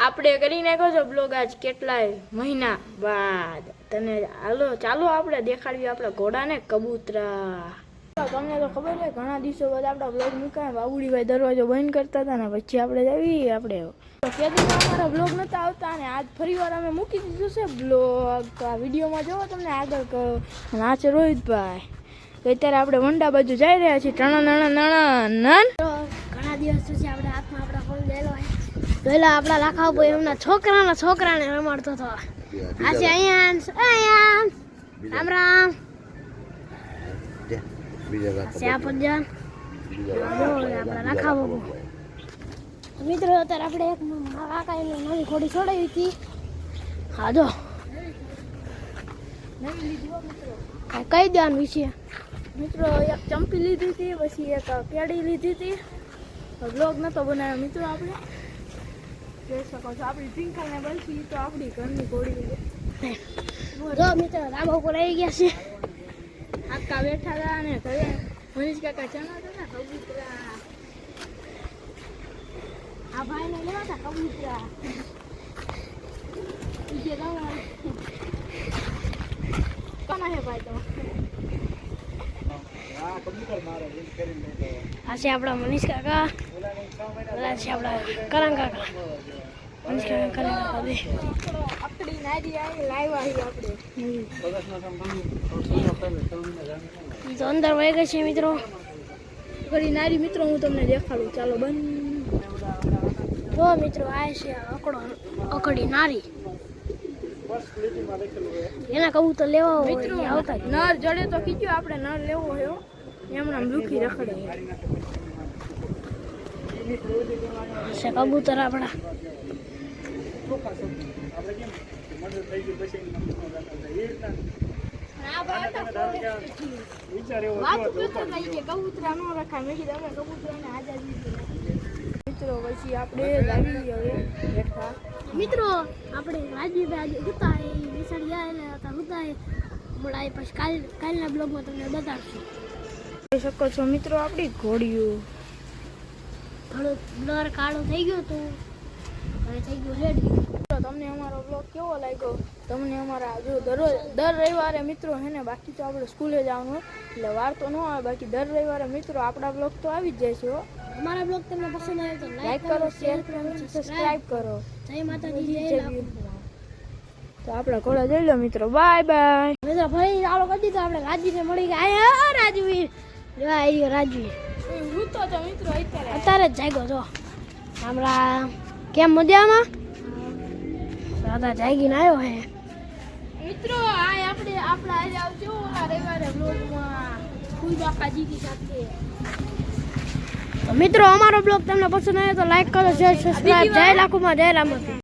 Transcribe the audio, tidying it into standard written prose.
આપણે કરી નાખ્યો છે બ્લોગ આજ કેટલાય મહિના બાદ. તને ચાલો આપણે દેખાડીએ આપણા ઘોડાને કબૂતરા. તમને તો ખબર છે ઘણા દિવસો બાદ આપણા બ્લોગ મૂકાય. બાબુડીભાઈ દરવાજો બંધ કરતા હતા ને પછી આપણે અમારા બ્લોગ નતા આવતા અને આજ ફરી વાર અમે મૂકી દીધું છે બ્લોગ. તો આ વિડીયોમાં જોવો તમને આગળ આ છે રોહિતભાઈ. તો અત્યારે આપણે વંડા બાજુ જઈ રહ્યા છીએ. ઘણા દિવસ પછી આપણે હાથમાં આપણા ફોન લેલો હોય. પેલા આપણા લાખા ભાઈ એમના છોકરાને રમાડતો હતો. આ છે અહીંયા રામ રામ આપણા લાખા બાબુ. મિત્રો અત્યારે આપણે એક કાકા એની નવી ઘોડી છોડાવી હતી. હા જો કઈ દેવાનું વિશે મિત્રો એક ચંપી લીધી હતી, પછી એક કેડી લીધી હતી. બ્લોગ નતો બનાવ્યો મિત્રો. આપણે જોઈ શકો છો આપણી ટ્વિંકલને બનશી તો આપણી ઘરની ઘોડી. જો મિત્રો ધાબા ઉપર આવી ગયા છે. કાકા બેઠા હતા અને ઘરે મનીષ કાકા ચણા હતા કબૂતરા. આ ભાઈને લેવા હતા કબૂતરા. કોના હે ભાઈ તો આ છે આપણા મનીષ કાકા. ઓલા છે આપણા કરણ કાકા. મનીષ કાકા કરણ કાકા બે આપણી નારી આવી લાવ્યા આપણે. તો અંદર વહી ગઈ છે મિત્રો. ઘડી નારી મિત્રો હું તમને દેખાડું. ચાલો બંધ. જો મિત્રો આ છે અકડી નારી. એના કબૂતર લેવા હોય મિત્રો આવતા નર જડે તો કીધું આપણે નર લેવો હોય એમના લુખી રખડે છે કબૂતર આપણા. કબૂતરા નો રખાય. મેં કીધું અમે કબૂતરાને આઝાદી મિત્રો. પછી આપણે લાવી હવે બેઠા. મિત્રો આપણે રાજવીભાઈ હતા એ વિસર ગયા હતા હતા મળાય. પછી કાલના બ્લોગમાં તમને બતાવશું. જોઈ શકો છો મિત્રો આપણી ઘોડીઓ. થોડું બ્લર કાળું થઈ ગયું હતું, હવે થઈ ગયું રેડી. તમને અમારો બ્લોગ કેવો લાગ્યો? તમને અમારા જો દર રવિવારે મિત્રો હે ને, બાકી તો આપણે સ્કૂલે જવાનું હોય એટલે વાર તો ન આવે. બાકી દર રવિવારે મિત્રો આપણા બ્લોગ તો આવી જ જાય છે. અમારા બ્લોગ તમને પસંદ આવે તો લાઈક કરો, શેર કરો, સબસ્ક્રાઇબ કરો. જય માતાજી, જય લાખો. તો આપણા ઘોડા જઈ લો મિત્રો. Bye bye. મિત્રો ફરી ચાલો કરી દીધો. આપણે રાજવીને મળી ગયા. આયા રાજવી જો આવ્યો રાજવી. હું તો મિત્રો અત્યારે જ જાગ્યો છો. હમણાં કેમ મજામાં દાદા જાગીને આવ્યો હે મિત્રો. આ આપણે આપણા આજે આવજો ઓલા રવિવારે બ્લોગમાં ફૂલ બાપાજીની સાથે. તો મિત્રો અમારો બ્લોગ તમને પસંદ આવે તો લાઈક કરો, શેર, સબસ્ક્રાઇબ. જય લાખોમાં જય રામથી.